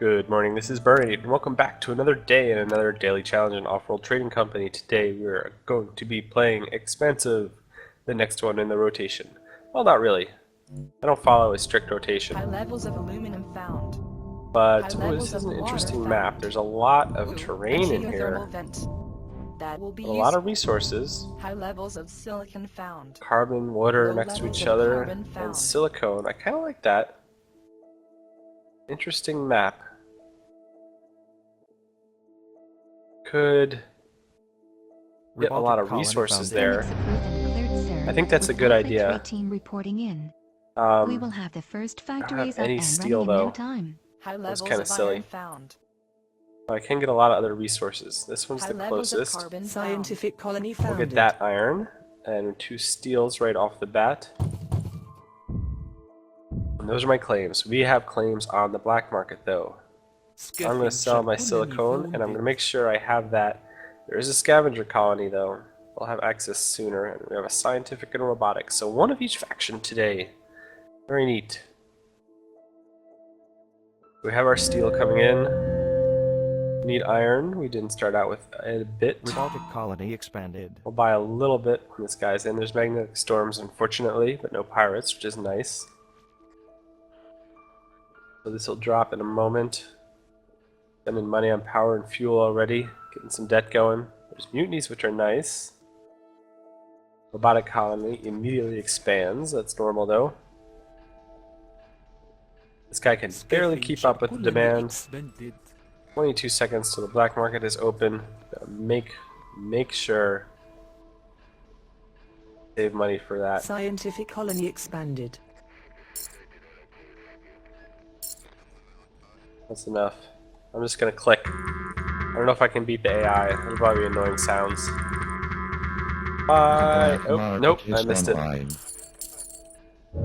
Good morning, this is Burnrate, and welcome back to another day and another daily challenge in Offworld Trading Company. Today we're going to be playing Expansive, the next one in the rotation. Well, not really. I don't follow a strict rotation. High levels of aluminum found. But this is an interesting map. There's a lot of terrain in here. That will be A lot of resources. High levels of silicon found. Carbon, water Low next to levels each of other, carbon found. and silicone. I kind of like that. Interesting map. Could get a lot of resources there. I think that's a good idea. We will have the first I don't factories have any up and steel running in though. no time. High That's levels kind of of silly. iron found. I can get a lot of other resources. This one's High the levels of closest. carbon Scientific colony We'll founded. get that iron and 2 steels right off the bat. And those are my claims. We have claims on the black market though. I'm going to sell my silicone, and I'm going to make sure I have that. There is a scavenger colony, though. We'll have access sooner, and we have a scientific and robotics. So one of each faction today. Very neat. We have our steel coming in. We need iron. We didn't start out with a bit. Robotic colony expanded. We'll buy a little bit when this guy's in. There's magnetic storms, unfortunately, but no pirates, which is nice. So this will drop in a moment. Spending money on power and fuel already, getting some debt going. There's mutinies, which are nice. Robotic colony immediately expands. That's normal though. This guy can barely keep up with the demand. 22 seconds till the black market is open. Make sure save money for that. Scientific colony expanded. That's enough. I'm just gonna click. I don't know if I can beat the AI. It'll probably be annoying sounds. Bye. Oh, nope, I missed it.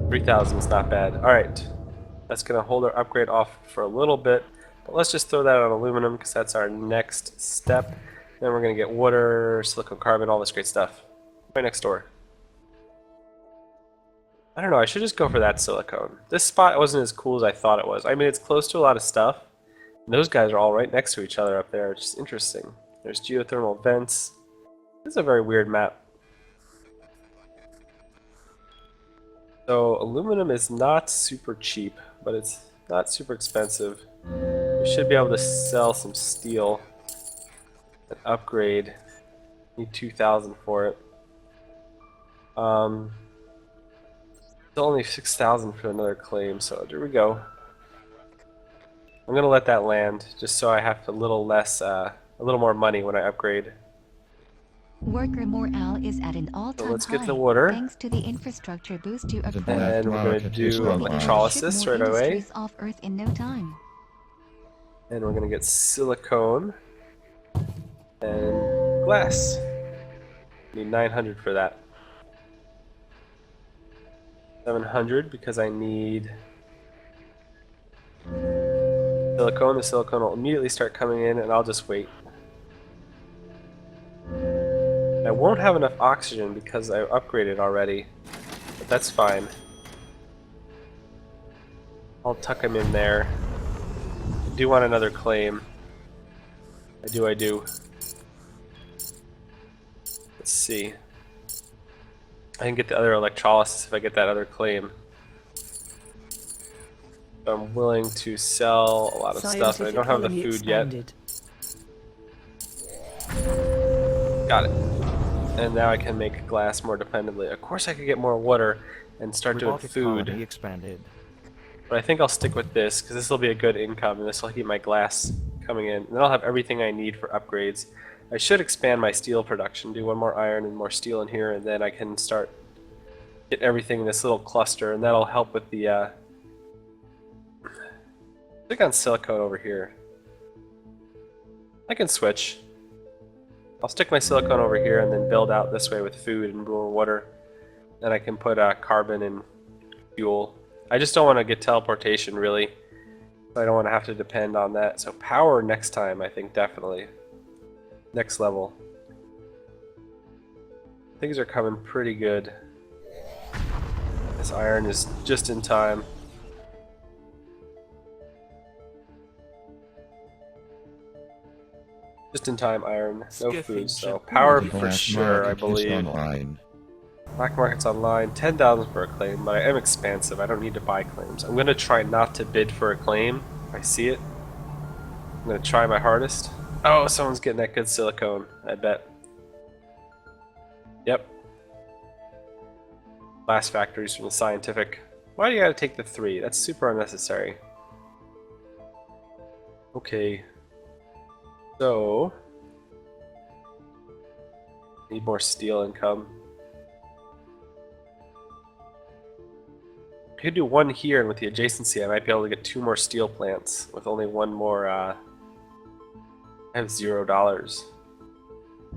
3,000 is not bad. Alright. That's gonna hold our upgrade off for a little bit. But let's just throw that on aluminum because that's our next step. Then we're gonna get water, silicon carbon, all this great stuff. Right next door. I don't know, I should just go for that silicone. This spot wasn't as cool as I thought it was. I mean, it's close to a lot of stuff. And those guys are all right next to each other up there, which is interesting. There's geothermal vents. This is a very weird map. So aluminum is not super cheap, but it's not super expensive. We should be able to sell some steel and upgrade. Need 2,000 for it. It's only 6,000 for another claim, so there we go. I'm gonna let that land just so I have a little more money when I upgrade. Worker morale is at an all-time So let's high, get the water. thanks to the infrastructure boost you acquired. And we're going to do electrolysis right away. Off Earth in no time. And we're going to get silicone and glass. Need 900 for that. 700 because I need silicone. The silicone will immediately start coming in, and I'll just wait. I won't have enough oxygen because I upgraded already, but that's fine. I'll tuck him in there. I do want another claim. I do. Let's see. I can get the other electrolysis if I get that other claim. I'm willing to sell a lot of stuff, but I don't have the food yet. Got it. And now I can make glass more dependably. Of course I could get more water and start doing food. Expanded. But I think I'll stick with this, because this will be a good income, and this will keep my glass coming in. And then I'll have everything I need for upgrades. I should expand my steel production, do one more iron and more steel in here, and then I can start get everything in this little cluster, and that'll help with the click on silicone over here. I can switch. I'll stick my silicone over here and then build out this way with food and more water. Then I can put carbon and fuel. I just don't want to get teleportation really. I don't want to have to depend on that. So power next time, I think definitely. Next level. Things are coming pretty good. This iron is just in time. Just in time iron, no Skiffing food, so ship. power The for black sure, I market is believe. online. Black market's online, 10,000 for a claim, but I am expansive. I don't need to buy claims. I'm gonna try not to bid for a claim if I see it. I'm gonna try my hardest. Oh, someone's getting that good silicone, I bet. Yep. Last factories from the scientific. Why do you gotta take the 3? That's super unnecessary. Okay. So... need more steel income. I could do 1 here, and with the adjacency I might be able to get 2 more steel plants with only 1 more, I have $0.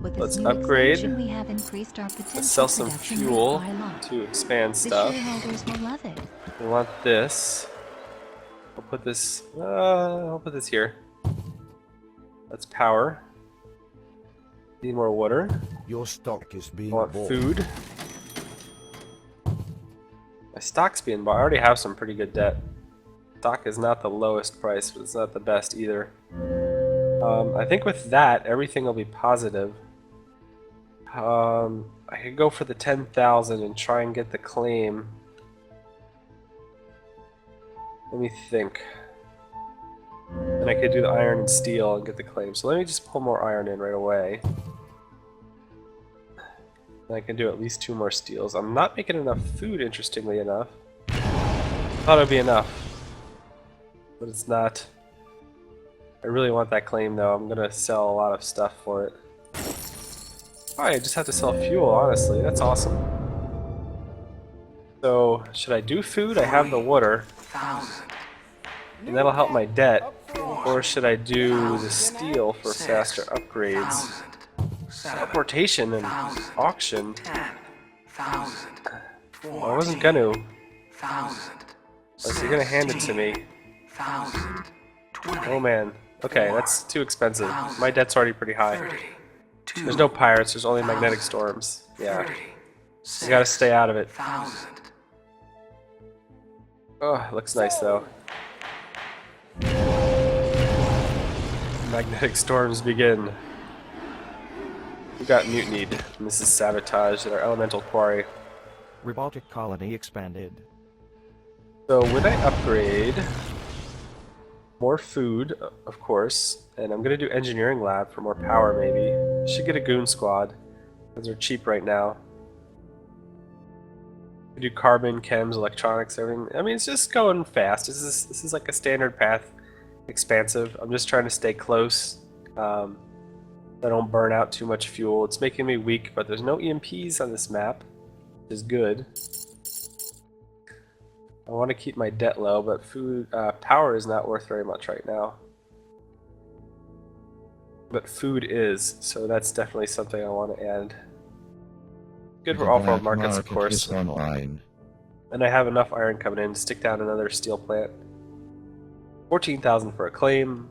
With Let's this new upgrade. expansion, we have increased our potential Let's sell some production fuel rate by a lot. to expand The stuff. shareholders will love it. We want this. I'll put this here. That's power. Need more water. Your stock is I being want bought. food. My stock's being bought. I already have some pretty good debt. Stock is not the lowest price, but it's not the best either. I think with that, everything will be positive. I could go for the 10,000 and try and get the claim. Let me think. And I could do the iron and steel and get the claim. So let me just pull more iron in right away. And I can do at least 2 more steels. I'm not making enough food, interestingly enough. Thought it would be enough. But it's not. I really want that claim though. I'm gonna sell a lot of stuff for it. Alright, I just have to sell fuel, honestly. That's awesome. So, should I do food? I have the water. And that'll help my debt. Or should I do the steel for faster upgrades? Teleportation and auction. Well, I wasn't gonna. Unless you're gonna hand it to me. Oh man. Okay, that's too expensive. My debt's already pretty high. There's no pirates, there's only magnetic storms. Yeah. You gotta stay out of it. Oh, looks nice though. Magnetic storms begin. We got mutinied, and this is sabotage at our elemental quarry. Robotic colony expanded. So when I upgrade, more food, of course, and I'm gonna do engineering lab for more power maybe. Should get a goon squad, because they're cheap right now. We do carbon, chems, electronics, everything. I mean, it's just going fast. This is like a standard path, expansive. I'm just trying to stay close. I don't burn out too much fuel. It's making me weak, but there's no EMPs on this map, which is good. I want to keep my debt low, but food power is not worth very much right now. But food is, so that's definitely something I want to add. Good for The off-world black markets, of market course. is online. And I have enough iron coming in to stick down another steel plant. 14,000 for a claim.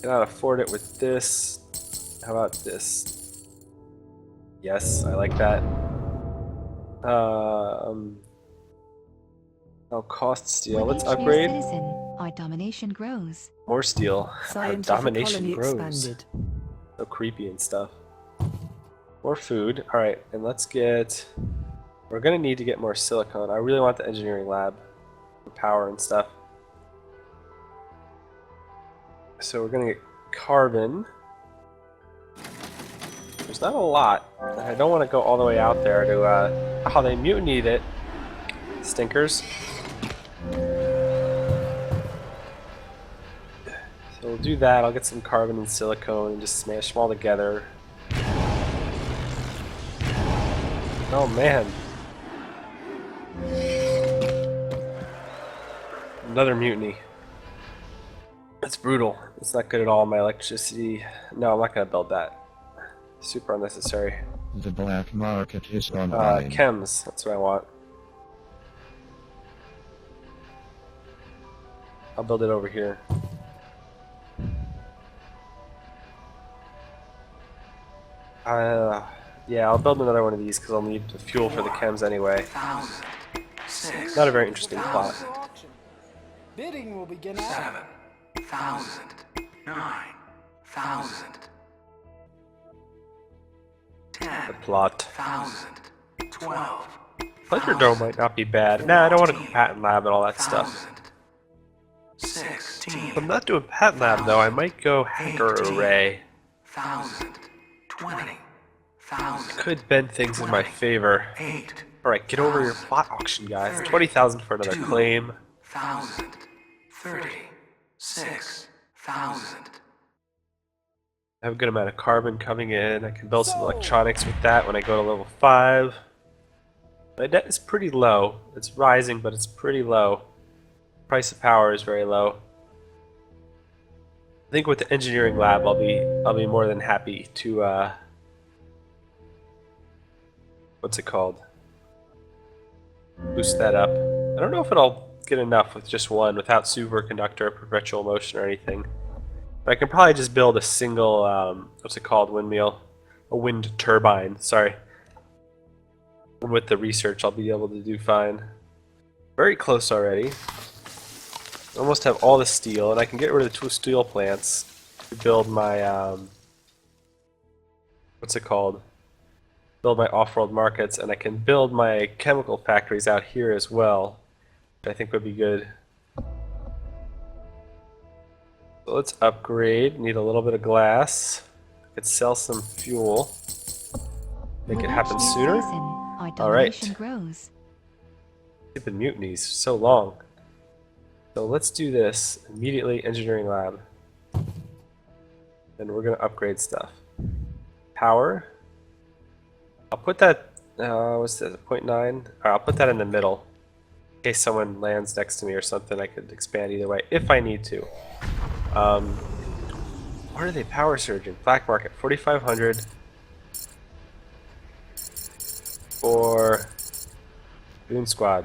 Cannot afford it with this. How about this? Yes, I like that. I'll cost steel. With Let's each new upgrade. citizen, our domination grows. More steel. Our Scientific domination colony grows. expanded. So creepy and stuff. More food. Alright, and let's get... We're gonna need to get more silicone. I really want the engineering lab for power and stuff. So we're gonna get carbon. There's not a lot. And I don't want to go all the way out there to, oh, they mutinied it. Stinkers. So we'll do that. I'll get some carbon and silicone and just smash them all together. Oh man. Another mutiny. That's brutal. It's not good at all. My electricity. No, I'm not going to build that. Super unnecessary. The black market is online. Chems. That's what I want. I'll build it over here. Yeah, I'll build another one of these because I'll need the fuel for the chems anyway. Not a very interesting plot. Bidding will begin at thousand, 9,000, The 10,000, plot. 12,000, Pleasure Dome might not be bad. Nah, I don't want to go patent lab and all that stuff. 16,000, If I'm not doing patent lab though, I might go hacker array. 20,000, Could bend things in my favor. 8, Alright, get over your plot auction, guys. 20,000 for another claim. 1,000, 36,000. I have a good amount of carbon coming in. I can build some electronics with that when I go to level 5. My debt is pretty low. It's rising, but it's pretty low. Price of power is very low. I think with the engineering lab, I'll be more than happy to what's it called? Boost that up. I don't know if it'll get enough with just one without superconductor or perpetual motion or anything. But I can probably just build a single what's it called? Windmill, a wind turbine. Sorry. And with the research, I'll be able to do fine. Very close already. Almost have all the steel, and I can get rid of the two steel plants to build my what's it called? Build my off-world markets, and I can build my chemical factories out here as well, which I think would be good. So let's upgrade. Need a little bit of glass. Could sell some fuel. Make it happen Each new sooner. season, our All right. domination grows. Stupid mutinies, so long. So let's do this immediately. Engineering lab, and we're gonna upgrade stuff. Power. I'll put that. What's this? 0.9. I'll put that in the middle, in case someone lands next to me or something. I could expand either way if I need to. Where are they power surging? Black market 4,500 for Goon Squad.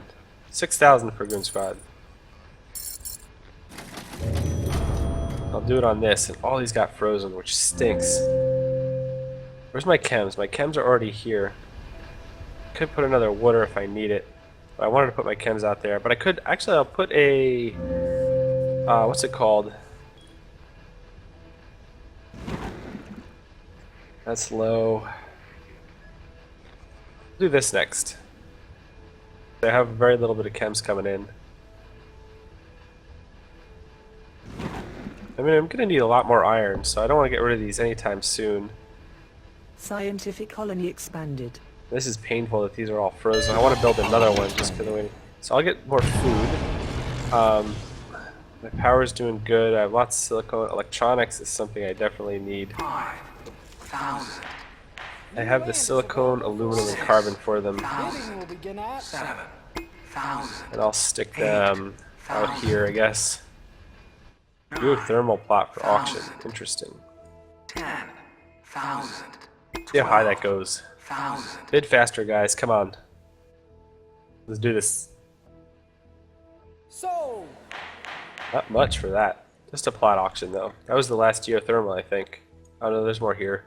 6,000 for Goon Squad. I'll do it on this, and all these got frozen, which stinks. Where's my chems? My chems are already here. Could put another water if I need it. But I wanted to put my chems out there, but I could actually. I'll put a what's it called? That's low. Do this next. I have very little bit of chems coming in. I mean, I'm gonna need a lot more iron, so I don't want to get rid of these anytime soon. Scientific colony expanded. This is painful that these are all frozen. I want to build another one just because I'm waiting. So I'll get more food. My power's doing good. I have lots of silicone. Electronics is something I definitely need. 5,000, I have the silicone, aluminum, and carbon for them. 7,000, And I'll stick them out here, I guess. Geothermal plot for auction. Interesting. 10,000, See how high that goes. 1,000, Bid faster, guys. Come on. Let's do this. So, Not much for that. Just a plot auction, though. That was the last geothermal, I think. Oh no, there's more here.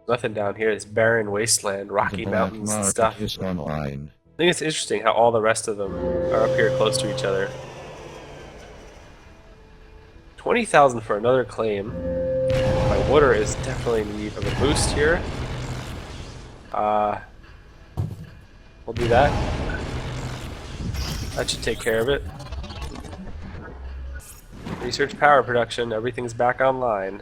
Nothing down here. It's barren wasteland, Rocky The black Mountains and market stuff. is online. I think it's interesting how all the rest of them are up here close to each other. 20,000 for another claim. My water is definitely in need of a boost here. We'll do that. That should take care of it. Research power production, everything's back online.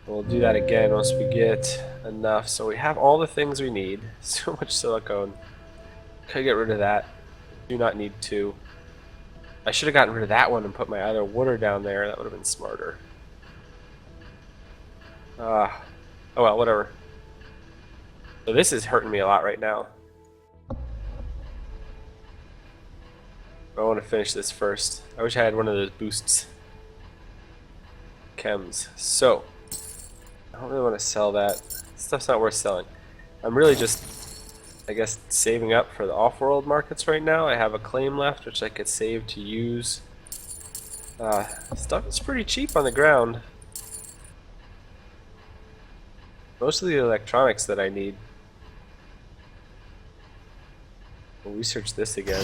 We'll do that again once we get enough. So we have all the things we need. So much silicone. Could get rid of that. Do not need to. I should have gotten rid of that one and put my other water down there. That would have been smarter. Oh well, whatever. So this is hurting me a lot right now. I want to finish this first. I wish I had one of those boosts. Chems. So, I don't really want to sell that. Stuff's not worth selling. I'm really just, I guess, saving up for the off-world markets right now. I have a claim left, which I could save to use. Stuff is pretty cheap on the ground. Most of the electronics that I need. We'll research this again.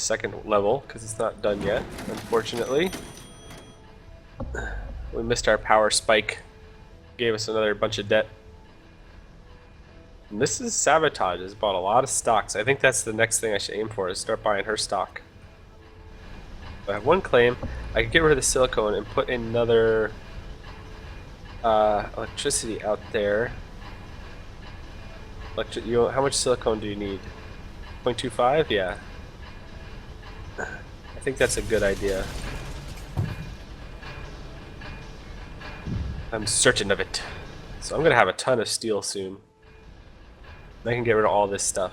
second level because it's not done yet, unfortunately. We missed our power spike. Gave us another bunch of debt. Mrs. Sabotage has bought a lot of stocks. I think that's the next thing I should aim for, is start buying her stock. I have one claim. I could get rid of the silicone and put another electricity out there. How much silicone do you need? 0.25? Yeah. I think that's a good idea. I'm certain of it. So I'm gonna have a ton of steel soon. I can get rid of all this stuff.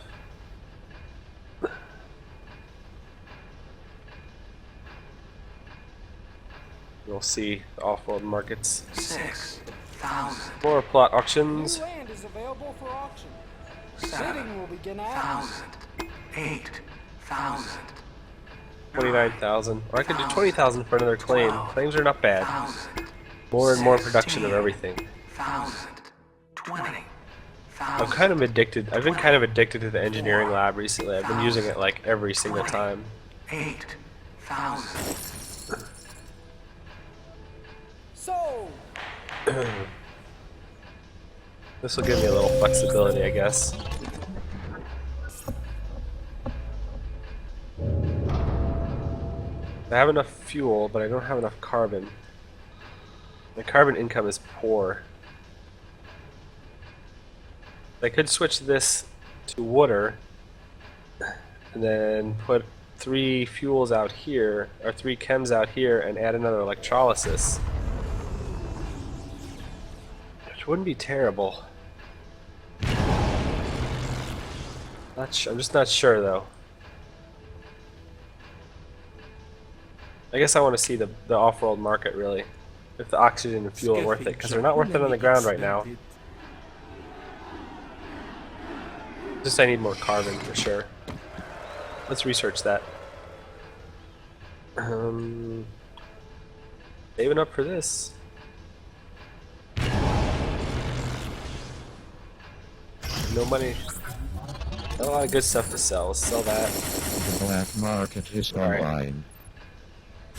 We'll see the off-world markets. 6,000. More plot auctions. New land is available for auction. 7,000. Bidding will begin after. 8,000. 29,000. Or I could do 20,000 for another claim. Claims are not bad. More and more production of everything. 20,000. I'm kind of addicted. I've been kind of addicted to the engineering lab recently. I've been using it like every single time. 8,000. So, This will give me a little flexibility, I guess. I have enough fuel, but I don't have enough carbon. My carbon income is poor. I could switch this to water and then put 3 fuels out here, or 3 chems out here, and add another electrolysis. Which wouldn't be terrible. I'm just not sure though. I guess I want to see the off-world market really. If the oxygen and fuel are worth it, because they're not worth it on the ground right now. Just I need more carbon for sure. Let's research that. Saving up for this. No money. Got a lot of good stuff to sell. Let's sell that. The black market is Alright. online.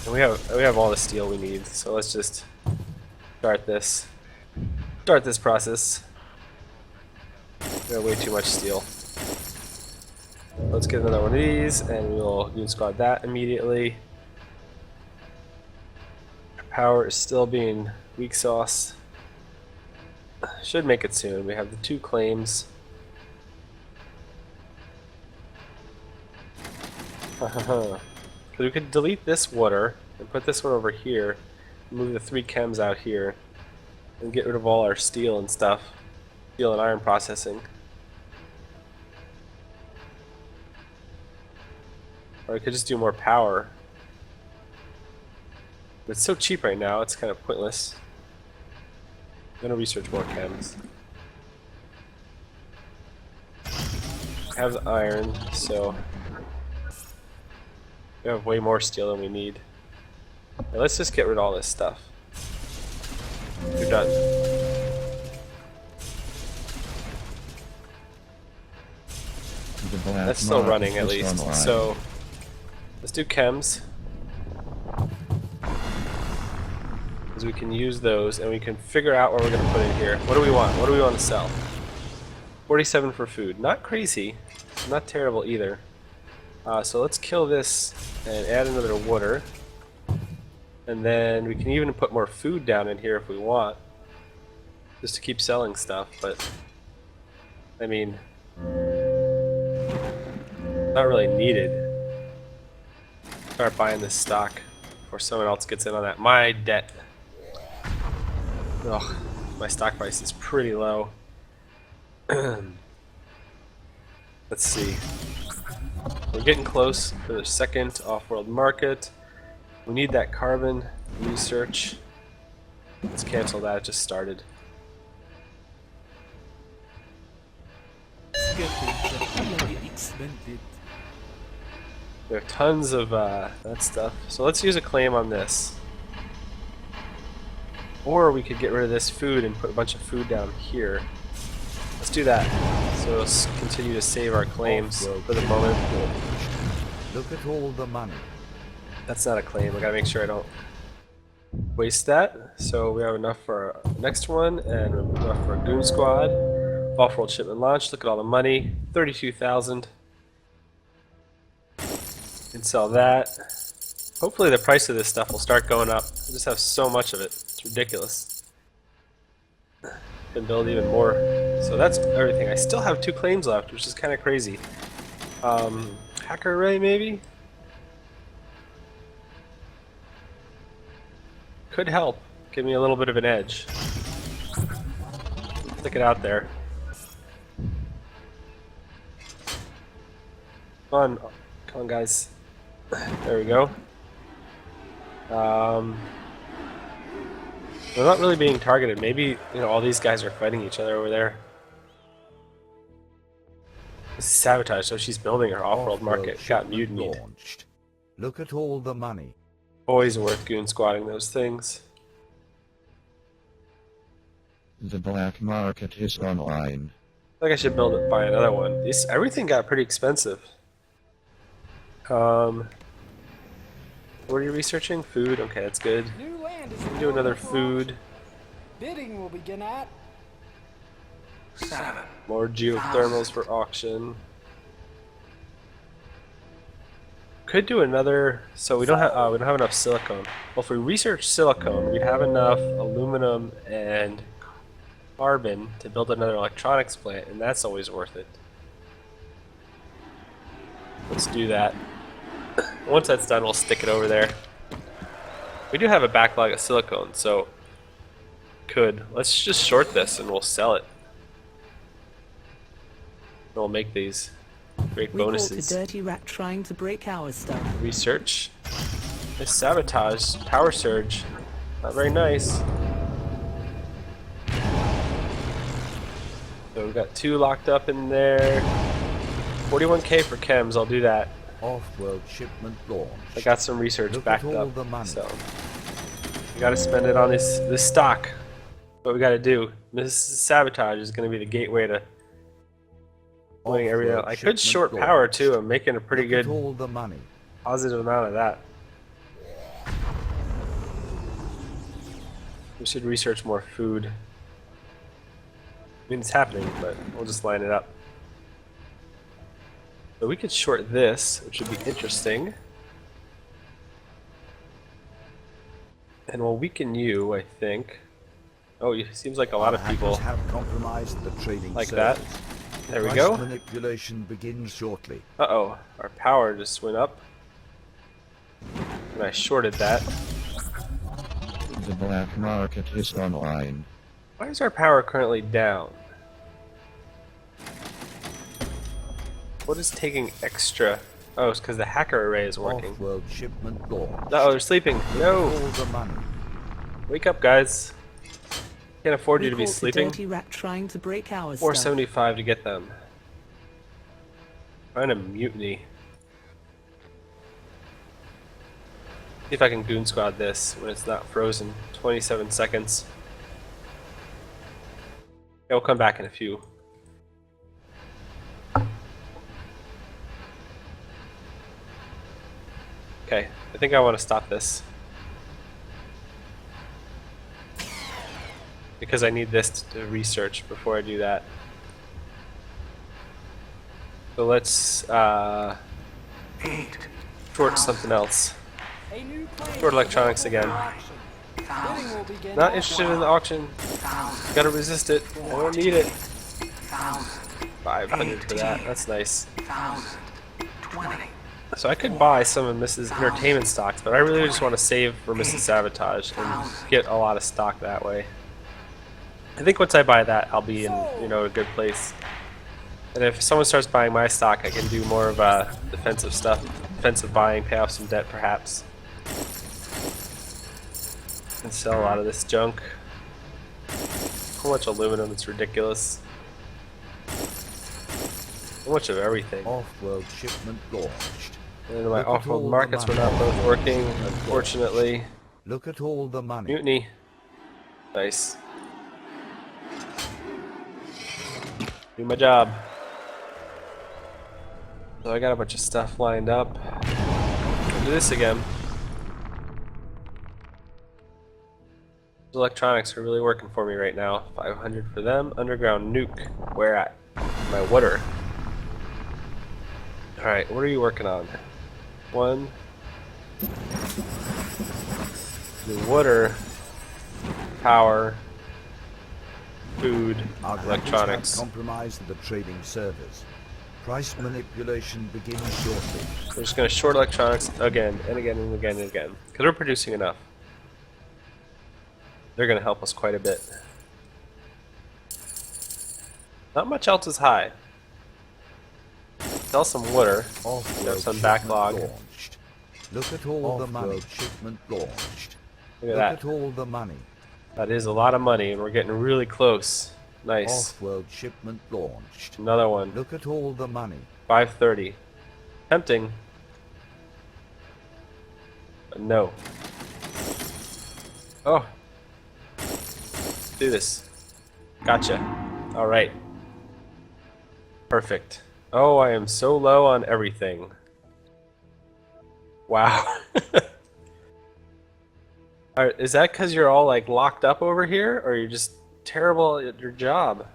And we have all the steel we need, so let's just start this process. We have way too much steel. Let's get another one of these, and we'll unit squad that immediately. Power is still being weak sauce. Should make it soon. We have the 2 claims. Because we could delete this water and put this one over here, move the 3 chems out here, and get rid of all our steel and stuff. Steel and iron processing. Or I could just do more power. But it's so cheap right now, it's kind of pointless. I'm gonna research more chems. I have the iron, so we have way more steel than we need. Now let's just get rid of all this stuff. We're done. The black That's still market running at is least. online. So let's do chems. Because we can use those and we can figure out what we're going to put in here. What do we want? What do we want to sell? 47 for food. Not crazy. Not terrible either. So let's kill this and add another water. And then we can even put more food down in here if we want. Just to keep selling stuff, but I mean, not really needed. Start buying this stock before someone else gets in on that. My debt. Ugh, my stock price is pretty low. Let's see. We're getting close for the second off-world market. We need that carbon research. Let's cancel that, it just started. We have tons of that stuff. So let's use a claim on this. Or we could get rid of this food and put a bunch of food down here. Let's do that. So let's continue to save our claims for the moment. Look at all the money. That's not a claim. I gotta make sure I don't waste that. So we have enough for our next one and enough for a goon squad. Offworld shipment launched. Look at all the money. 32,000. Can sell that. Hopefully the price of this stuff will start going up. I just have so much of it. It's ridiculous. Can build even more. So that's everything. I still have 2 claims left, which is kind of crazy. Hacker array maybe? Could help. Give me a little bit of an edge. Stick it out there. Come on guys. There we go. They're not really being targeted. Maybe, you know, all these guys are fighting each other over there. This is sabotage, so she's building her off-world market. Got mutinied. Launched. Look at all the money. Always worth goon squatting those things. The black market is online. I think I should buy another one. Everything got pretty expensive. What are you researching? Food? Okay, that's good. New land is Do another available for food. auction. Bidding will begin at 7. More geothermals for auction. Could do another. So we don't have enough silicone. Well, if we research silicone, we'd have enough aluminum and carbon to build another electronics plant, and that's always worth it. Let's do that. Once that's done, we'll stick it over there. We do have a backlog of silicone, so let's just short this and we'll sell it. And we'll make these great We caught bonuses. the dirty rat trying to break our stuff. Research. This sabotage. Power surge. Not very nice. So we've got 2 locked up in there. 41k for chems, I'll do that. Off-world shipment launched. I got some research Look backed at all up, the money. so we gotta spend it on this stock. What we gotta do. This sabotage is gonna be the gateway to pulling everything out. I could shipment short power launched. too. I'm making a pretty Look at good all the money. positive amount of that. We should research more food. I mean, it's happening, but we'll just line it up. So we could short this, which would be interesting. And we'll weaken you, I think. Oh, it seems like a lot of Hackers people have compromised the trading like that. service. There we Price go. Manipulation begins shortly. Uh-oh, our power just went up. And I shorted that. The black market is online. Why is our power currently down? What is taking extra? Oh, it's because the hacker array is working. Off-world shipment launched. Uh oh, they're sleeping. Look at No! all the money. Wake up, guys. Can't afford you to be We caught the sleeping. dirty rat trying to break our stuff. 475 to get them. Trying to mutiny. See if I can goon squad this when it's not frozen. 27 seconds. Yeah, we'll come back in a few. Okay, I think I want to stop this. Because I need this to research before I do that. So let's 8. short something else. a new plane. Short electronics again. Auction. Bidding will begin Not at interested in the auction. Gotta resist it. I don't need it. 500 for that. That's nice. 20. So I could buy some of Mrs. Entertainment stocks, but I really just want to save for Mrs. Sabotage and get a lot of stock that way. I think once I buy that, I'll be in, you know, a good place. And if someone starts buying my stock, I can do more of defensive stuff, defensive buying, pay off some debt perhaps, and sell a lot of this junk. So much aluminum, it's ridiculous. So much of everything. Off-world shipment launched. And my Look at all off-world the markets were money. not both working, unfortunately. Look at all the money. Mutiny. Nice. Do my job. So I got a bunch of stuff lined up. Do this again. The electronics are really working for me right now. 500 for them. Underground nuke. Where at? My water. Alright, what are you working on? One. The water. Power. Food. Our hackers Electronics. have compromised the trading servers. Price manipulation begins shortly. We're just going to short electronics again and again and again and again. Because we're producing enough. They're going to help us quite a bit. Not much else is high. Sell some water. Offworld Got some shipment backlog. launched. Look at all the money. Shipment launched. Look at Look that. at all the money. That is a lot of money, and we're getting really close. Nice. Offworld shipment launched. Another one. Look at all the money. 530. Tempting. But no. Oh. Do this. Gotcha. Alright. Perfect. Oh, I am so low on everything. Wow. Alright, is that because you're all like locked up over here, or you're just terrible at your job?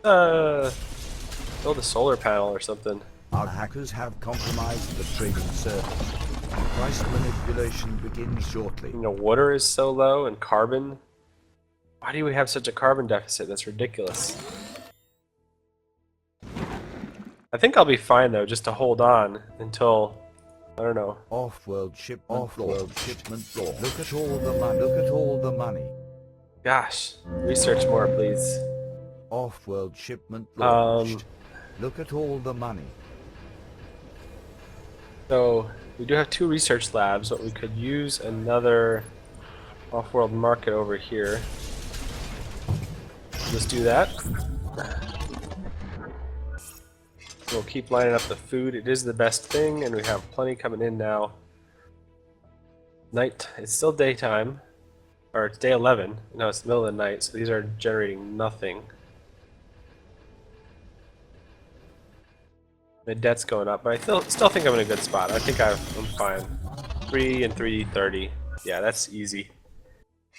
Build a solar panel or something. Our hackers have compromised the trading servers. Price manipulation begins shortly. You know, water is so low and carbon. Why do we have such a carbon deficit? That's ridiculous. I think I'll be fine though, just to hold on until, I don't know. Offworld shipment. Offworld shipment launched. Look at all the money. Look at all the money. Gosh, research more, please. Offworld shipment launched. Look at all the money. So we do have 2 research labs, but we could use another off-world market over here. Let's do that. We'll keep lining up the food. It is the best thing, and we have plenty coming in now. Night. It's still daytime. Or it's day 11. No, it's the middle of the night, so these are generating nothing. My debt's going up, but I still think I'm in a good spot. I think I'm fine. 3 and 330. Yeah, that's easy.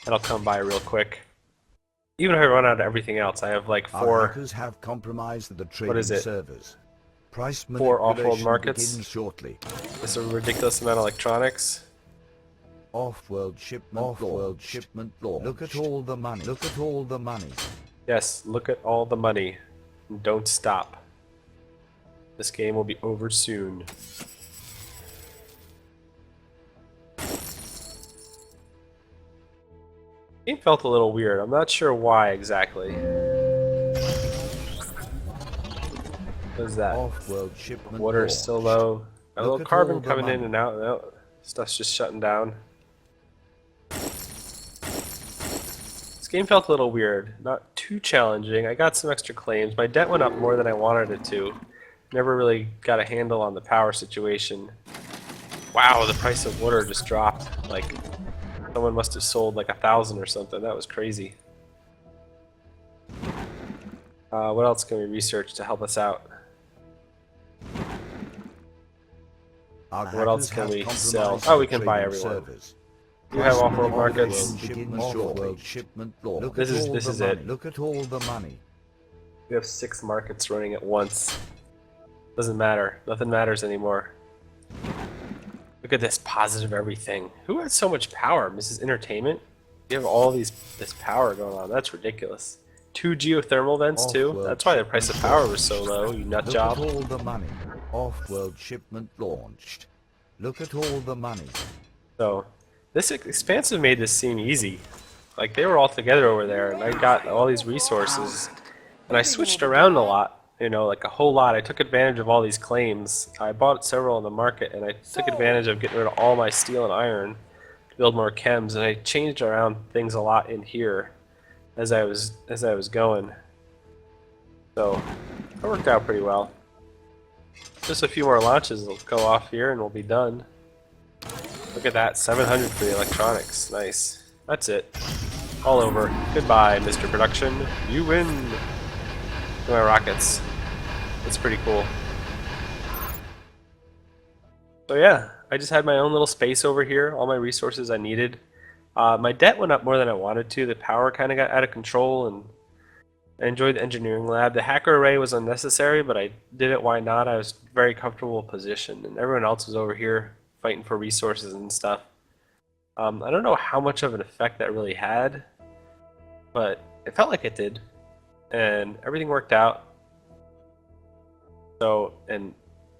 That'll come by real quick. Even if I run out of everything else, I have like Our 4. hackers have compromised the trading What is it? servers. Price 4 off-world manipulation markets. begins shortly. It's a ridiculous amount of electronics. Offworld shipment. Offworld shipment launched. Look at all the money. Look at all the money. Yes, look at all the money. And don't stop. This game will be over soon. Game felt a little weird. I'm not sure why exactly. What is that? Offworld shipment. Water is still low. Got a Look little at carbon all the coming in money. and out. No, stuff's just shutting down. This game felt a little weird. Not too challenging. I got some extra claims. My debt went up more than I wanted it to. Never really got a handle on the power situation. Wow, the price of water just dropped. Like, someone must have sold like 1,000 or something. That was crazy. What else can we research to help us out? Our What else hackers can have we compromised sell? the Oh, we can buy trading everyone. servers. You have Price off-world markets. manipulation begins shortly. Shipment launched. Look This at is- all this the is money. it. Look at all the money. We have 6 markets running at once. Doesn't matter. Nothing matters anymore. Look at this positive everything. Who has so much power? Mrs. Entertainment? You have all this power going on. That's ridiculous. 2 geothermal vents too? Offworld That's why the price of power was so low, you nut Look job. at all the money. Offworld shipment launched. Look at all the money. So, this Expansive made this seem easy. Like, they were all together over there, and I got all these resources. And I switched around a lot. You know, like a whole lot. I took advantage of all these claims. I bought several in the market, and I took advantage of getting rid of all my steel and iron to build more chems. And I changed around things a lot in here as I was going. So it worked out pretty well. Just a few more launches will go off here, and we'll be done. Look at that, 700 for the electronics. Nice. That's it. All over. Goodbye, Mr. Production. You win. Look at my rockets. That's pretty cool. So yeah, I just had my own little space over here, all my resources I needed. My debt went up more than I wanted to. The power kind of got out of control, and I enjoyed the engineering lab. The hacker array was unnecessary, but I did it, why not? I was very comfortable positioned, and everyone else was over here fighting for resources and stuff. I don't know how much of an effect that really had, but it felt like it did, and everything worked out. So, and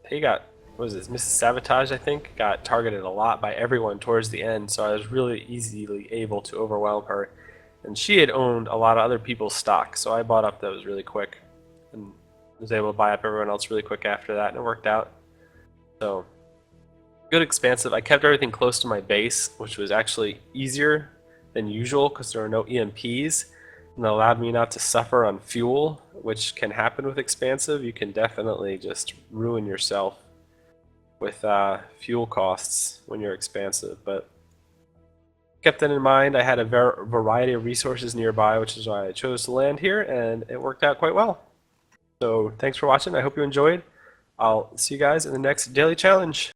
he got, what was this, Mrs. Sabotage, I think, got targeted a lot by everyone towards the end, so I was really easily able to overwhelm her. And she had owned a lot of other people's stock, so I bought up those really quick, and was able to buy up everyone else really quick after that, and it worked out. So, good Expansive. I kept everything close to my base, which was actually easier than usual because there were no EMPs, and it allowed me not to suffer on fuel, which can happen with Expansive. You can definitely just ruin yourself with fuel costs when you're Expansive, but kept that in mind. I had a variety of resources nearby, which is why I chose to land here, and it worked out quite well. So thanks for watching. I hope you enjoyed. I'll see you guys in the next daily challenge.